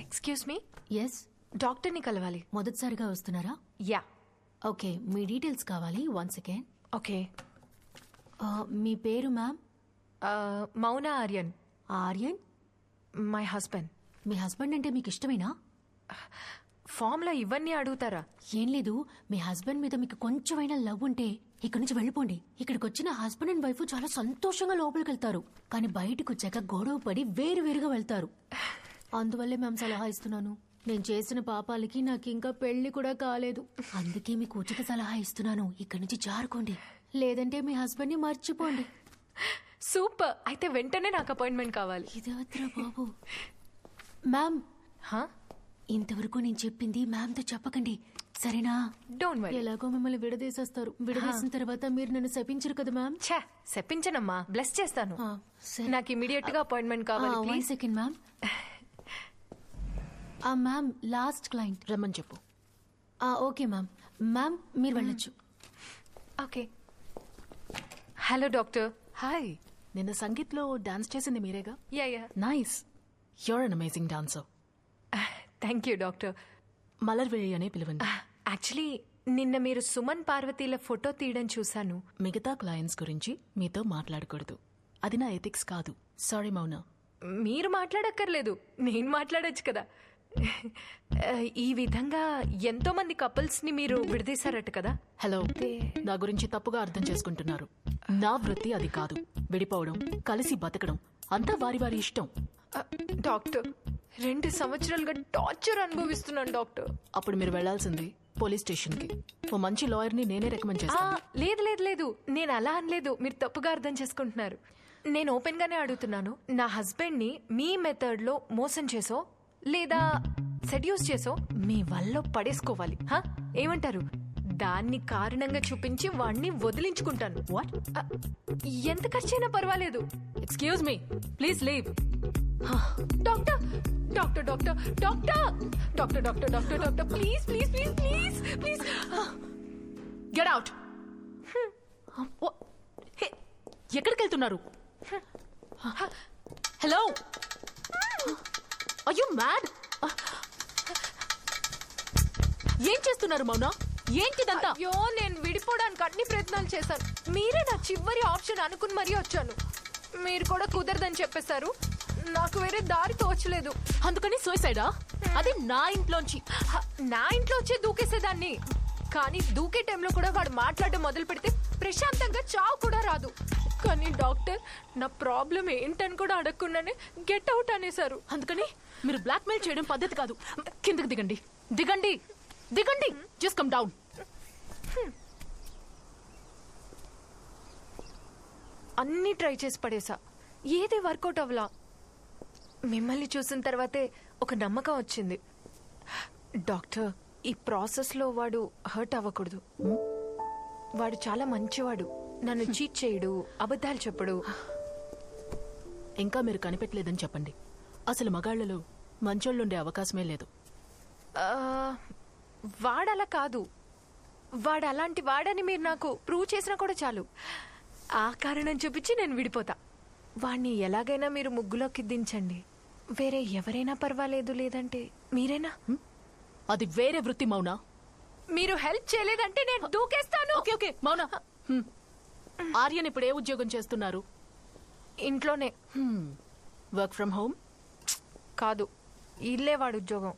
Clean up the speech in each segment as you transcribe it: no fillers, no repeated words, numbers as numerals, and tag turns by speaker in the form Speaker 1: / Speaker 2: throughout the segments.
Speaker 1: Excuse me,
Speaker 2: yes,
Speaker 1: డాక్టర్ని కలవాలి.
Speaker 2: మొదటిసారిగా వస్తున్నారా?
Speaker 1: యా.
Speaker 2: ఓకే, మీ డీటెయిల్స్ కావాలి. 1 సెకండ్.
Speaker 1: ఓకే.
Speaker 2: మీ పేరు ma'am?
Speaker 1: Mouna Aryan.
Speaker 2: Aryan?
Speaker 1: My husband.
Speaker 2: మీ హస్బెండ్ అంటే మీకు ఇష్టమేనా?
Speaker 1: ఫామ్లో ఇవన్నీ అడుగుతారా?
Speaker 2: ఏం లేదు, మీ హస్బెండ్ మీద మీకు కొంచెమైనా లవ్ ఉంటే ఇక్కడ నుంచి వెళ్ళిపోండి. ఇక్కడికి వచ్చిన హస్బెండ్ అండ్ వైఫ్ చాలా సంతోషంగా లోపలికి వెళ్తారు, కానీ బయటకు వచ్చాక గొడవ పడి వేరువేరుగా వెళ్తారు. అందువల్లే మేము సలహా ఇస్తున్నాను. నేను చేసిన పాపాలకి నాకు ఇంకా పెళ్లి కూడా కాలేదు, అందుకే మీకు ఉచిత సలహా ఇస్తున్నాను. ఇక్కడి నుంచి జారుకోండి, లేదంటే మీ హస్బెండ్ ని మర్చిపోండి.
Speaker 1: సూపర్. అయితే వెంటనే నాకు అపాయింట్మెంట్ కావాలి.
Speaker 2: ఇదేవత్రా బాబు. మ్యామ్, ఇంతవరకు నేను చెప్పింది మ్యామ్ తో చెప్పకండి, సరేనా?
Speaker 1: Don't worry.
Speaker 2: ఎలాగో మిమ్మల్ని విడదీసేస్తారు. విడదీసిన తర్వాత మీరు నన్ను శపించరు కదా మ్యామ్?
Speaker 1: ఛా, చెప్పించనమ్మా, బ్లెస్ చేస్తాను. నాకు ఇమీడియట్ గా అపాయింట్మెంట్ కావాలి.
Speaker 2: 1 second ma'am. Ma'am, last client రమ్మని చెప్పు. Okay ma'am. మ్యామ్, మీరు వెళ్ళొచ్చు.
Speaker 1: ఓకే. Hello doctor.
Speaker 3: హాయ్, నిన్న సంగీత్లో డాన్స్ చేసింది మీరేగా?
Speaker 1: Yeah yeah.
Speaker 3: Nice, you're an amazing dancer.
Speaker 1: Thank you doctor.
Speaker 3: మలర్వేయి అనే పిలవండి.
Speaker 1: యాక్చువల్లీ నిన్న మీరు సుమన్ పార్వతీల ఫోటో తీయడం చూశాను.
Speaker 3: మిగతా క్లయింట్స్ గురించి మీతో మాట్లాడకూడదు, అది నా ఎథిక్స్ కాదు. సారీ మౌనా.
Speaker 1: మీరు మాట్లాడక్కర్లేదు, నేను మాట్లాడొచ్చు కదా. ఈ విధంగా ఎంతో మంది కపుల్స్ ని మీరు విడదీశారట కదా.
Speaker 3: హలో, నా గురించి తప్పుగా అర్థం చేసుకుంటున్నారు. నా వృత్తి అది కాదు. విడిపోవడం, కలిసి బతకడం అంతా వారి వారి ఇష్టం.
Speaker 1: డాక్టర్, 2 సంవత్సరాలుగా టార్చర్ అనుభవిస్తున్నాను డాక్టర్.
Speaker 3: అప్పుడు మీరు వెళ్లాల్సింది పోలీస్ స్టేషన్ కి. ఓ మంచి లాయర్ ని నేనే రికమెండ్ చేస్తాను.
Speaker 1: లేదు లేదు లేదు, నేను అలా అనలేదు, మీరు తప్పుగా అర్థం చేసుకుంటున్నారు. నేను ఓపెన్ గానే అడుగుతున్నాను. నా హస్బెండ్ ని మీ మెథడ్ లో మోసం చేసో లేదా సెడ్యూస్ చేసో మీ వల్ల పడేసుకోవాలి. ఏమంటారు? దాన్ని కారణంగా చూపించి వాణ్ణి వదిలించుకుంటాను.
Speaker 3: వాట్?
Speaker 1: ఎంత ఖర్చైనా పర్వాలేదు.
Speaker 3: Excuse me, please leave.
Speaker 1: Doctor doctor doctor doctor doctor doctor doctor doctor please please please please please
Speaker 3: get out. ఎక్కడికి వెళ్తున్నారు? Hello, are you mad? ఏం చేస్తున్నారు మౌనా? ఏంటిదంతా?
Speaker 1: అయ్యో, నేను విడిపోవడానికి అన్ని ప్రయత్నాలు చేశాను. మీరే నా చివరి ఆప్షన్ అనుకుని మరీ వచ్చాను. మీరు కూడా కుదరదని చెప్పేశారు. నాకు వేరే దారి తోచలేదు.
Speaker 3: అందుకని సూసైడా? అది నా ఇంట్లోంచి.
Speaker 1: నా ఇంట్లో వచ్చే దూకేసేదాన్ని, కానీ దూకే టైంలో కూడా వాడు మాట్లాడడం మొదలు పెడితే ప్రశాంతంగా చావు కూడా రాదు. కానీ డాక్టర్, నా ప్రాబ్లం ఏంటని కూడా అడగకుండానే గెట్ అవుట్ అనేశారు.
Speaker 3: అందుకని మీరు బ్లాక్ మెయిల్ చేయడం పద్ధతి కాదు. కిందకి దిగండి, దిగండి, దిగండి. Just come down.
Speaker 1: అన్నీ ట్రై చేసి పడేసా, ఏది వర్కౌట్ అవ్వలా. మిమ్మల్ని చూసిన తర్వాతే ఒక నమ్మకం వచ్చింది. డాక్టర్, ఈ ప్రాసెస్ లో వాడు హర్ట్ అవ్వకూడదు. వాడు చాలా మంచివాడు, నన్ను చీట్ చేయడు, అబద్ధాలు చెప్పడు.
Speaker 3: ఇంకా మీరు కనిపెట్టలేదని చెప్పండి. అసలు మగాళ్లలో మంచోళ్ళుండే అవకాశమే లేదు.
Speaker 1: వాడలా కాదు, వాడు అలాంటి వాడని మీరు నాకు ప్రూవ్ చేసినా కూడా చాలు. ఆ కారణం చూపించి నేను విడిపోతా. వాణ్ణి ఎలాగైనా మీరు ముగ్గులోకి దించండి. వేరే ఎవరైనా పర్వాలేదు, లేదంటే మీరేనా.
Speaker 3: అది వేరే వృత్తి మౌనా.
Speaker 1: మీరు హెల్ప్ చేయలేదంటే నేను దూకేస్తాను.
Speaker 3: Okay okay Mouna. ఆర్యన్ ఇప్పుడు ఏ ఉద్యోగం చేస్తున్నారు?
Speaker 1: ఇంట్లోనే.
Speaker 3: Work from home?
Speaker 1: కాదు, ఇల్లే వాడు ఉద్యోగం.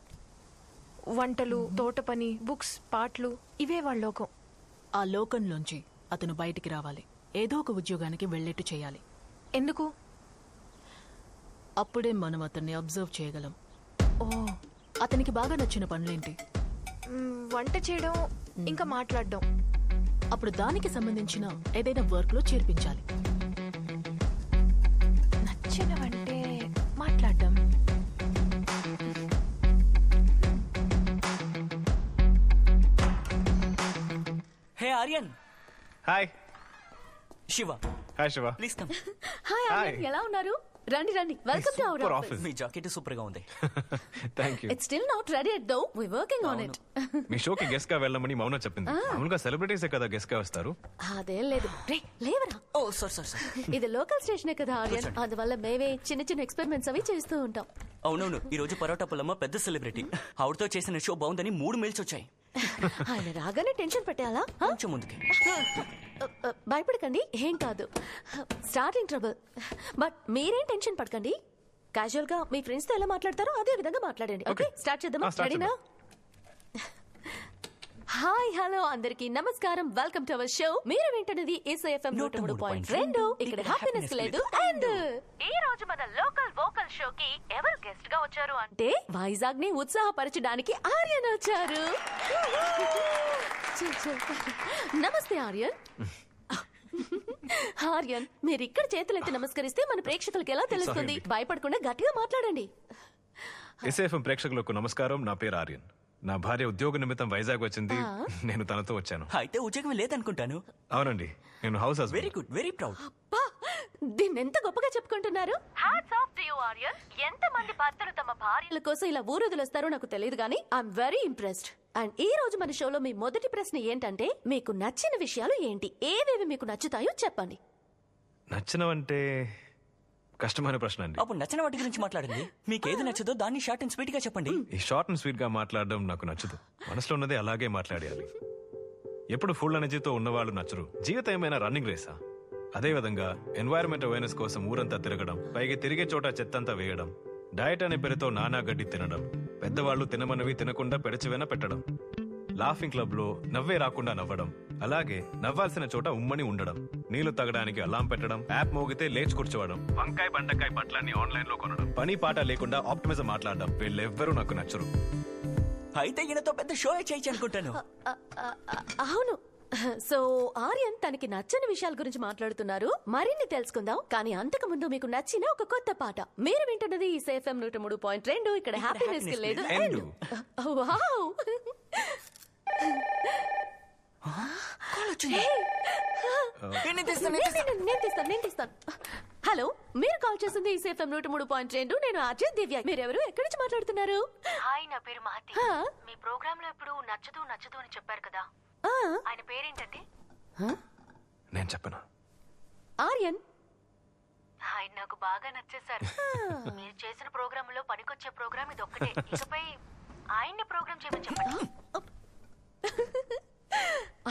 Speaker 1: వంటలు, తోట పని, బుక్స్, పాటలు, ఇవే వాళ్ళ లోకం.
Speaker 3: ఆ లోకంలోంచి అతను బయటికి రావాలి. ఏదో ఒక ఉద్యోగానికి వెళ్లేట్టు చేయాలి.
Speaker 1: ఎందుకు?
Speaker 3: అప్పుడే మనం అతన్ని అబ్జర్వ్ చేయగలం.
Speaker 1: ఓ,
Speaker 3: అతనికి బాగా నచ్చిన పనులేంటి?
Speaker 1: వంట చేయడం, ఇంకా మాట్లాడడం.
Speaker 3: అప్పుడు దానికి సంబంధించిన ఏదైనా వర్క్ లో చేర్పించాలి.
Speaker 1: నచ్చినవంటే మాట్లాడడం.
Speaker 4: Hey Aryan.
Speaker 5: Hi
Speaker 4: Shiva.
Speaker 5: Hi Shiva.
Speaker 4: Please come.
Speaker 2: Hi Aryan, ఎలా ఉన్నారు? రండి రండి, వెల్కమ్ టు అవర్ ఆఫీస్.
Speaker 4: మీ జాకెట్ సూపర్ గా ఉంది.
Speaker 5: Thank you.
Speaker 2: It's still not ready yet though, we working on it.
Speaker 5: మీ షోకి గెస్ట్ గా వెళ్ళమని మౌన చెప్పింది. మామూలుగా సెలబ్రిటీసే కదా గెస్ట్ గా వస్తారు.
Speaker 2: అదేం లేదు. రే లేవరా.
Speaker 4: ఓ సారీ సారీ సారీ.
Speaker 2: ఇది లోకల్ స్టేషనే కదా ఆర్యన్, అందువల్ల మేమే చిన్న చిన్న ఎక్స్పెరిమెంట్స్ అవి చేస్తూ ఉంటాం.
Speaker 4: అవునవును, ఈ రోజు పరోటా పుల్లమ్మ పెద్ద సెలబ్రిటీ. ఆవిడతో చేసిన షో బాగుందని 3 మెయిల్స్ వచ్చాయి.
Speaker 6: ఆయన రాగానే టెన్షన్ పెట్టాలా?
Speaker 4: కొంచెం ముందుకి.
Speaker 6: భయపడకండి, ఏం కాదు. Starting trouble. బట్ మీరేం టెన్షన్ పడకండి. క్యాజువల్ గా మీ ఫ్రెండ్స్ తో ఎలా మాట్లాడతారో అదే విధంగా మాట్లాడండి. ఓకే, స్టార్ట్ చేద్దామా?
Speaker 5: start
Speaker 6: రెడీనా? హాయ్ హలో అందరికి నమస్కారం. Welcome to our show. మీరు వింటున్నది SAFM 103.2. ఇక్కడ హ్యాపీనెస్ లేదు. అండ్ ఈ రోజు మన లోకల్ వోకల్ షో కి ఎవరు గెస్ట్ గా వచ్చారు అంటే వైజాగ్ ని ఉత్సాహపరచడానికి ఆర్యన్ వచ్చారు. నమస్తే ఆర్యన్. ఆర్యన్, మీరు ఇక్కడ చేతులెత్తి నమస్కరిస్తే మన ప్రేక్షకులకి ఎలా తెలుస్తుంది? భయపడకుండా గట్టిగా మాట్లాడండి.
Speaker 5: SAFM ప్రేక్షకులకు నమస్కారం. నా పేరు ఆర్యన్. నా భార్య ఉద్యోగ నిమిత్తం వైజాగ్ వచ్చింది. నేను తనతో వచ్చాను.
Speaker 4: అయితే ఉద్యోగం లేదనుకుంటాను.
Speaker 5: అవునండి, నేను house husband.
Speaker 4: Very good, very proud.
Speaker 6: అబ్బా, దీన్ని ఎంత గొప్పగా చెప్పుకుంటున్నారు. Hats off to you Aryan. ఎంత మంది భర్తలు తమ భార్యల కోసం ఇలా ఊరొదిలేస్తారో నాకు తెలియదు కానీ ఐఎమ్ వెరీ ఇంప్రెస్డ్. అండ్ ఈ రోజు మన షోలో మీ మొదటి ప్రశ్న ఏంటంటే మీకు నచ్చిన విషయాలు ఏంటి? ఏవేవి మీకు నచ్చుతాయో చెప్పండి.
Speaker 5: నచ్చినవంటే కష్టమైన ప్రశ్న అండి.
Speaker 4: అప్పుడు నచ్చిన వాటి గురించి మాట్లాడండి. మీకు ఏది నచ్చదో దాన్ని షార్ట్ అండ్ స్వీట్ గా చెప్పండి.
Speaker 5: ఈ షార్ట్ అండ్ స్వీట్ గా మాట్లాడడం నాకు నచ్చదు. మనసులో ఉన్నదే అలాగే మాట్లాడాలి. ఎప్పుడు ఫుల్ ఎనర్జీతో ఉన్నవాళ్ళు నచ్చరు. జీవితం ఏమైనా రన్నింగ్ రేసా? అదే విధంగా ఎన్వైరన్మెంట్ అవేర్నెస్ కోసం ఊరంతా తిరగడం, పైగా తిరిగే చోట చెత్తంతా వేయడం, డయట్ అనే పేరుతో నానా గడ్డి తినడం, పెద్దవాళ్ళు తినమన్నవి తినకుండా పెడచివెన పెట్టడం, లాఫింగ్ క్లబ్ లో నవ్వే రాకుండా నవ్వడం, అలాగే నవ్వాల్సిన చోట ఉమ్మని ఉండడం, నీళ్లు తాగడానికి అలాం పెట్టడం, యాప్ మోగితే లేచి కూర్చోవడం, వంకాయ బండకాయ బట్టలన్నీ ఆన్లైన్ లో కొనడం, పని పాట లేకుండా ఆప్టిమిజం మాట్లాడడం, వీళ్ళెవ్వరూ నాకు నచ్చరు.
Speaker 4: అయితే ఈయనతో పెద్ద షో చేయొచ్చు అనుకుంటాను.
Speaker 6: అవును. సో ఆర్యన్ తనకి నచ్చని విషయాల గురించి మాట్లాడుతున్నారు. మరిన్ని తెలుసుకుందాం. కానీ అంతకు ముందు మీకు నచ్చిన ఒక కొత్త పాట. మీరు వింటున్నది SAFM 103.2. ఇక్కడ హ్యాపీనెస్ కి లేదు. వావ్, నేను తీస్తాను. హలో, మీరు కాల్ చేసింది SAFM 103.2. నేను అజయ్ దివ్య. మీరెవరు? ఎక్కడి నుంచి మాట్లాడుతున్నారు?
Speaker 7: హాయ్, నా పేరు మహతి. మీ ప్రోగ్రామ్ లో ఇప్పుడు నచ్చదు అని చెప్పారు కదా, ఆయన పేరేంటండి?
Speaker 5: నేను చెప్పనా?
Speaker 6: ఆర్యన్.
Speaker 7: ఆయన నాకు బాగా నచ్చేశారు. మీరు చేసిన ప్రోగ్రామ్ లో పనికొచ్చే ప్రోగ్రామ్ ఇది ఒక్కటే. ఇకపై ఆయన్ని ప్రోగ్రామ్ చేయమని చెప్పండి.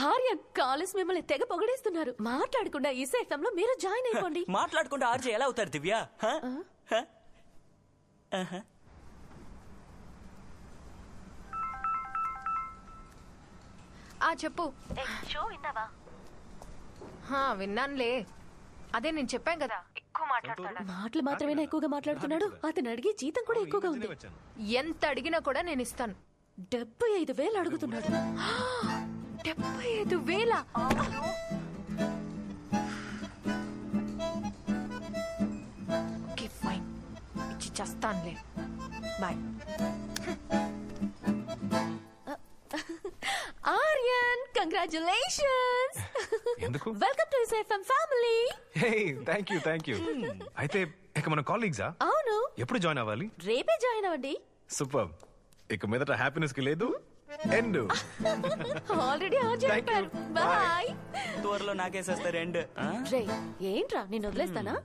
Speaker 6: ఆర్యన్, కాలేజ్ మిమ్మల్ని తెగ పొగడేస్తున్నారు. మాట్లాడకుండా SAFM లో మీరు జాయిన్ అయిపోండి.
Speaker 4: మాట్లాడకుండా ఆర్జే ఎలా అవుతారు దివ్య?
Speaker 1: చెప్పు.
Speaker 7: షో విన్నావా?
Speaker 1: విన్నానులే. అదే నేను చెప్పాను కదా, ఎక్కువ మాట్లాడతాడు.
Speaker 6: మాటలు మాత్రమేనా ఎక్కువగా మాట్లాడుతున్నాడు? అతను అడిగే జీతం కూడా ఎక్కువగా ఉంది.
Speaker 1: ఎంత అడిగినా కూడా నేను ఇస్తాను.
Speaker 6: 75,000 అడుగుతున్నాడు.
Speaker 1: 75,000? ఓకే ఫైన్, ఇచ్చి చేస్తానులే. బాయ్.
Speaker 6: ఆర్యన్, కంగ్రాచులేషన్స్.
Speaker 5: ఎందుకు?
Speaker 6: Welcome to SAFM family.
Speaker 5: Thank you. అయితే ఇక మన కాలీగ్సా?
Speaker 6: అవును.
Speaker 5: ఎప్పుడు జాయిన్ అవ్వాలి?
Speaker 6: రేపే జాయిన్ అవ్వండి.
Speaker 5: సూపర్. ఇక మీదట హ్యాపీనెస్ కి లేదు ఎండ్.
Speaker 6: ఆల్రెడీ చెప్పారు. బాయ్.
Speaker 4: త్వరలో నాకేసేస్తారు ఎండ్.
Speaker 6: రే, ఏంట్రా నేను వదిలేస్తానా?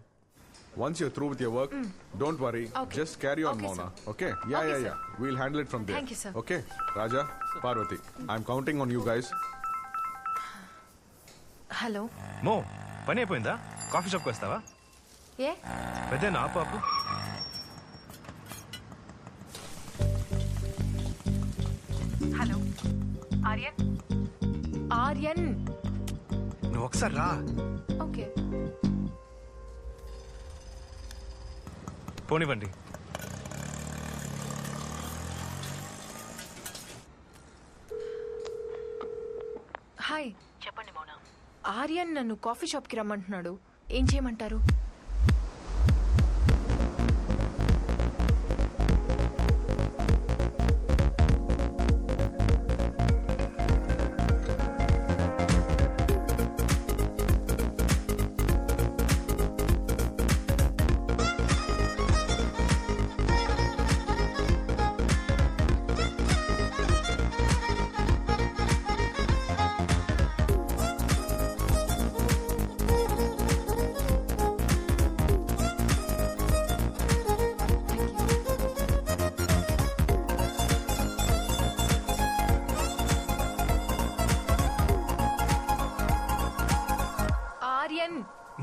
Speaker 8: Once you're through with your work, don't worry.
Speaker 1: Okay.
Speaker 8: Just carry on,
Speaker 1: Okay,
Speaker 8: Mona.
Speaker 1: sir.
Speaker 8: Okay?
Speaker 1: Okay, sir.
Speaker 8: Yeah. We'll handle it from there.
Speaker 1: Thank you, sir.
Speaker 8: Okay? Raja, Parvati, I'm counting on you guys.
Speaker 1: Hello.
Speaker 5: మో, పని అయిపోయిందా? Coffee షాప్కి వస్తావా?
Speaker 1: ఏ
Speaker 5: పెద్ద ఆపు.
Speaker 1: Hello Aryan. Aryan,
Speaker 5: నువ్వు ఒకసారి రా.
Speaker 1: ఓకే.
Speaker 5: పోనివ్వండి.
Speaker 1: హాయ్.
Speaker 7: చెప్పండి మౌన.
Speaker 1: ఆర్యన్ నన్ను కాఫీ షాప్కి రమ్మంటున్నాడు. ఏం చేయమంటారు?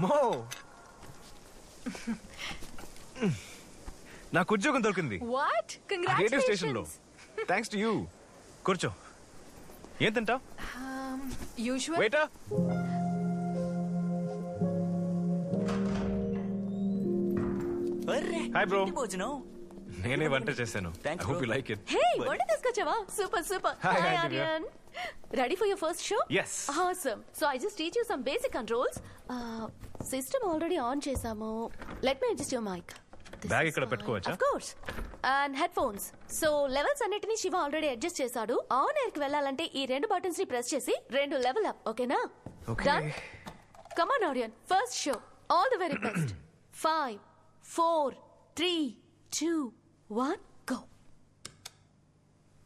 Speaker 5: మో నాకు ఉద్యోగం దొరికింది
Speaker 1: వాట్
Speaker 5: రేడియో స్టేషన్ లో. Thanks to you. కూర్చో. ఏం తింటావ్?
Speaker 1: యూజువల్
Speaker 5: వెయిటా. Hi bro.
Speaker 4: భోజనం
Speaker 5: నేనే వంట చేశాను.
Speaker 4: Thanks,
Speaker 5: I hope
Speaker 4: bro.
Speaker 5: You like it.
Speaker 6: Hey వంట తీసుకొచ్చావా? Super super.
Speaker 5: Hi,
Speaker 6: hi
Speaker 5: hi, Divya.
Speaker 6: Aryan. Ready for your first show?
Speaker 5: Yes.
Speaker 6: Awesome. So I just teach you some basic controls. System already on చేసాము. Let me adjust your mic.
Speaker 5: Bag ఇక్కడ పెట్టుకోవచ్చా?
Speaker 6: Of course. And headphones. So levels అన్నిటిని Shiva already adjust చేశాడు. On air కి వెళ్ళాలంటే ఈ రెండు buttons ని ప్రెస్ చేసి రెండు లెవెల్ అప్. ఓకేనా?
Speaker 5: Okay.
Speaker 6: Done? Come on Aryan. First show. All the very best. 5, 4, 3, 2, 1, go.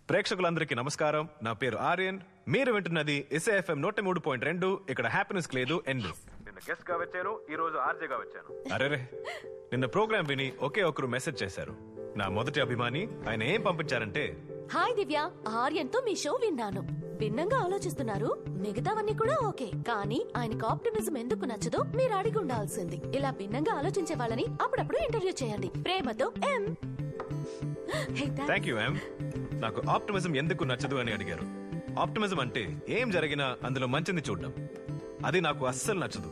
Speaker 5: ప్రేక్షకులందరికీ నమస్కారం. నా పేరు ఆర్యన్. మీరు వింటున్నది ఎస్ఏఎఫ్ఎం 103.2. ఇక్కడ హ్యాపీనెస్ లేదు ఎండ్. నిన్న గెస్ట్ గా వచ్చాను, ఈ రోజు ఆర్జేగా వచ్చాను. అరేరే, నిన్న ప్రోగ్రామ్ విని ఒకే ఒకరు మెసేజ్ చేశారు. నా మొదటి అభిమాని. ఆయన ఏం పంపించారంటే,
Speaker 6: హాయ్ దివ్య, ఆర్యన్ తో మీ షో విన్నాను. భిన్నంగా ఆలోచిస్తున్నారు, మిగతావన్నీ కూడా ఓకే, కానీ ఆయనకు ఆప్టిమిజం ఎందుకు నచ్చదో మీరు అడిగి ఉండాల్సింది. ఇలా భిన్నంగా ఆలోచించే వాళ్ళని అప్పుడప్పుడు ఇంటర్వ్యూ చేయండి. ప్రేమతో ఎం.
Speaker 5: థ్యాంక్ యూ ఎం. నాకు ఆప్టిమిజం ఎందుకు నచ్చదు అని అడిగారు. ఆప్టిమిజం అంటే ఏం జరిగినా అందులో మంచిని చూడడం. అది నాకు అస్సలు నచ్చదు.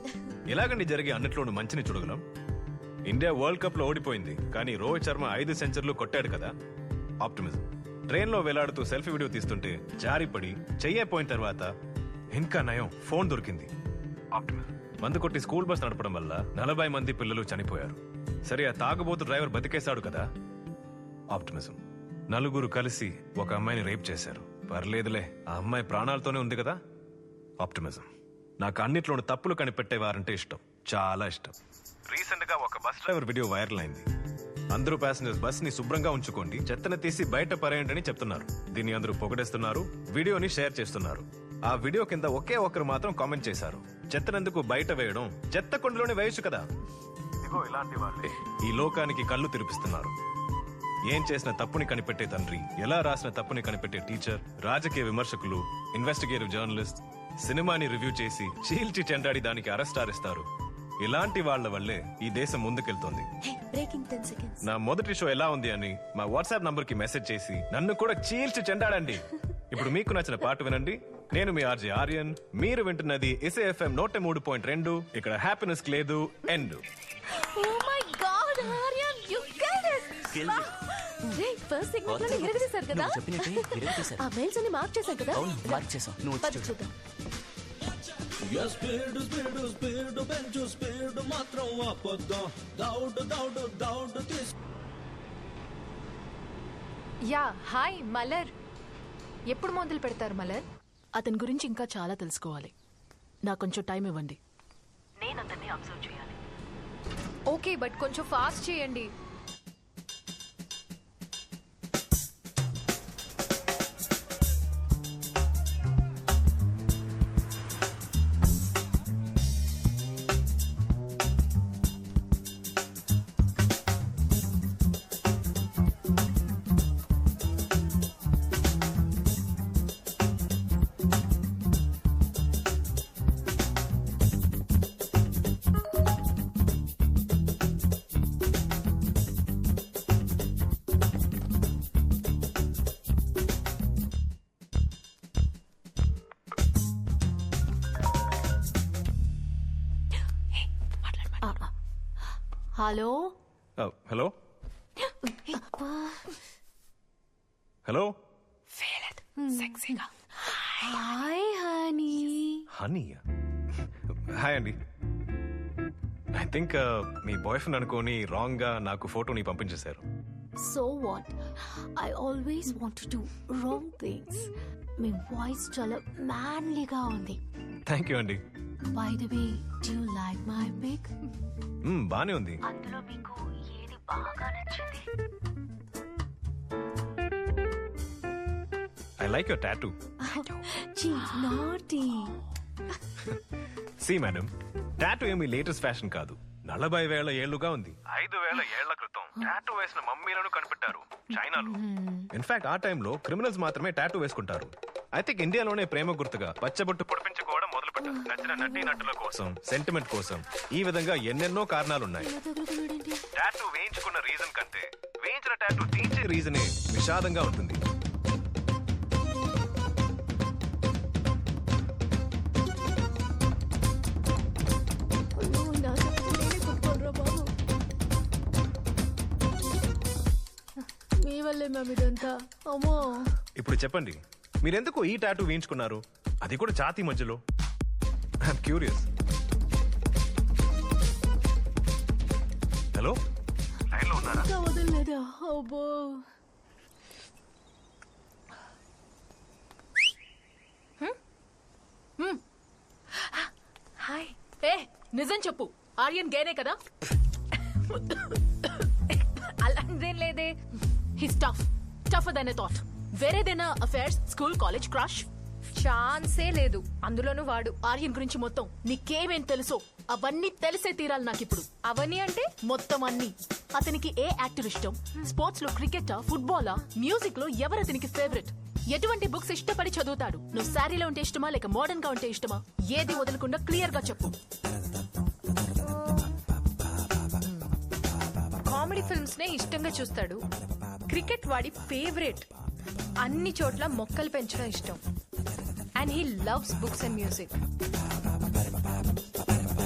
Speaker 5: ఎలాగండి జరిగే అన్నిట్లోనూ మంచిని చూడగలం? ఇండియా వరల్డ్ కప్ లో ఓడిపోయింది, కానీ రోహిత్ శర్మ 5 సెంచరీలు కొట్టాడు కదా. ఆప్టిమిజం. ట్రైన్ లో వేలాడుతూ సెల్ఫీ వీడియో తీస్తుంటే జారిపడి చెయ్యపోయిన తర్వాత ఇంకా నయం ఫోన్ దొరికింది. ఆప్టిమిజం. మందు కొట్టి స్కూల్ బస్ నడపడం వల్ల 40 మంది పిల్లలు చనిపోయారు. సరే, ఆ తాగుబోతు డ్రైవర్ బతికేశాడు కదా. ఆప్టిమిజం. నలుగురు కలిసి ఒక అమ్మాయిని రేప్ చేశారు. పర్లేదులే, ఆ అమ్మాయి ప్రాణాలతోనే ఉంది కదా. ఆప్టిమిజం. నాకు అన్నిట్లోనూ తప్పులు కనిపెట్టేవారంటే ఇష్టం, చాలా ఇష్టం. రీసెంట్ గా ఒక బస్ డ్రైవర్ వీడియో వైరల్ అయింది. అందరూ ప్యాసింజర్స్ బస్ ని శుభ్రంగా ఉంచుకోండి, చెత్తను తీసి బయట పరేయండి అని చెప్తున్నారు. దీన్ని అందరూ పొగడేస్తున్నారు, వీడియోని షేర్ చేస్తున్నారు. ఆ వీడియో కింద ఒకే ఒక్కరు మాత్రం కామెంట్ చేశారు, చెత్తనెందుకు బయట వేయడం, చెత్త కొండలోనే వేయచ్చు కదా. ఇదిగో ఇలాంటి వాళ్ళే ఈ లోకానికి కళ్ళు తెరిపిస్తున్నారు. ఏం చేసిన తప్పుని కనిపెట్టే తండ్రి, ఎలా రాసిన తప్పుని కనిపెట్టే టీచర్, రాజకీయ విమర్శకులు, ఇన్వెస్టిగేటివ్ జర్నలిస్ట్, సినిమాని రివ్యూ చేసి చీల్చి చెండాడి దానికి అరెస్ట్ ఆరిస్తారు. ఇలాంటి వాళ్ల వల్లే ఈ దేశం ముందుకెళ్తోంది. నా మొదటి షో ఎలా ఉంది అని మా వాట్సాప్ నంబర్ కి మెసేజ్ చేసి నన్ను కూడా చీల్చి చెండాడండి. ఇప్పుడు మీకు నచ్చిన పాట వినండి. నేను మీ ఆర్జే ఆర్యన్. మీరు వింటున్నది ఎస్ఏఎఫ్ఎం 103.2. ఇక్కడ హ్యాపీనెస్ లేదు end.
Speaker 6: Oh my God, Aryan, you get it. First segment లో ఇరగదీశారు కదా. ఆ మెయిల్స్ అన్ని మార్క్ చేశాం కదా.
Speaker 4: మార్క్ చేసాం. నువ్వు వచ్చి చూడు.
Speaker 6: చూద్దాం.
Speaker 9: స్పీడ్ పెంచు, స్పీడ్ మాత్రం ఆపొద్దు. దౌడు దౌడు దౌడు తీసు.
Speaker 1: Yeah hi Malar. ఎప్పుడు మొదలు పెడతారు మలర్?
Speaker 3: అతని గురించి ఇంకా చాలా తెలుసుకోవాలి. నాకు కొంచెం టైం ఇవ్వండి.
Speaker 7: నేను అతన్ని అబ్జర్వ్ చేయాలి.
Speaker 1: ఓకే, బట్ కొంచెం ఫాస్ట్ చేయండి.
Speaker 2: Hello
Speaker 5: hello hello.
Speaker 2: Hi honey.
Speaker 5: Honey. Hi అండి. ఐ థింక్ మీ బాయ్ ఫ్రెండ్ అనుకోని రాంగ్ గా నాకు ఫోటోని పంపించేశారు.
Speaker 2: So what, I always want to do wrong things. మీ వాయిస్ చాలా మ్యాన్లీగా ఉంది.
Speaker 5: థ్యాంక్ యూ అండి.
Speaker 2: By the way, do you like my pic?
Speaker 5: బానే ఉంది.
Speaker 7: అందులో మీకు ఏది బాగా నచ్చింది?
Speaker 5: I like your tattoo.
Speaker 2: Naughty.
Speaker 5: See madam, tattoo ఏమి లేటెస్ట్ ఫ్యాషన్ కాదు. 40,000 ఏళ్లుగా ఉంది. 5,000 ఏళ్ల క్రితం టాటూ వేసిన మమ్మీలను కనిపెట్టారు చైనాలో. ఇన్ఫాక్ట్ ఆ టైంలో క్రిమినల్స్ మాత్రమే టాటూ వేసుకుంటారు. ఐ థింక్ ఇండియాలోనే ప్రేమ గుర్తుగా పచ్చబొట్టు పొడిపించుకోవడం మొదలు పెట్టారు. పాటు నచ్చిన నటీ నటుల కోసం సెంటిమెంట్ కోసం ఈ విధంగా ఎన్నెన్నో కారణాలున్నాయి. టాటూ వేయించుకున్న రీజన్ కంటే వేయించిన టాటూ తీర్చే రీజనే విషాదంగా ఉంటుంది.
Speaker 2: మీ వల్లే మ్యామ్ ఇదంతా. అమ్మో,
Speaker 5: ఇప్పుడు చెప్పండి, మీరెందుకు ఈ టాటూ వేయించుకున్నారు, అది కూడా ఛాతీ మధ్యలో? I'm curious. హలో, లైన్లో ఉన్నారా?
Speaker 2: ఇంకా వదలలేదా? అబ్బో,
Speaker 1: హాయ్.
Speaker 3: ఏ నిజం చెప్పు, ఆర్యన్ గేనే కదా?
Speaker 1: అలాంటిదేం లేదే.
Speaker 3: He's tougher than I thought. వేరేదైనా అఫైర్స్, స్కూల్, కాలేజ్, క్రష్?
Speaker 1: ఛాన్సే లేదు, అందులోనూ వాడు.
Speaker 3: ఆర్యన్ గురించి మొత్తం నీకేమేం తెలుసో అవన్నీ తెలిసే తీరాలి నాకిప్పుడు.
Speaker 1: అవన్నీ అంటే
Speaker 3: మొత్తం అన్ని. అతనికి ఏ యాక్టర్ ఇష్టం, స్పోర్ట్స్ లో క్రికెటా, ఫుట్బాలా, మ్యూజిక్ లో ఎవరు అతనికి ఫేవరెట్, ఎటువంటి బుక్స్ ఇష్టపడి చదువుతాడు, నువ్వు శారీలో ఉంటే ఇష్టమా లేక మోడర్న్ గా ఉంటే ఇష్టమా, ఏది వదలకుండా క్లియర్ గా చెప్పు.
Speaker 1: కామెడీ ఫిల్మ్స్ నే ఇష్టంగా చూస్తాడు. క్రికెట్ వాడి ఫేవరెట్. అన్ని చోట్ల మొక్కలు పెంచడం ఇష్టం. And he loves books and music.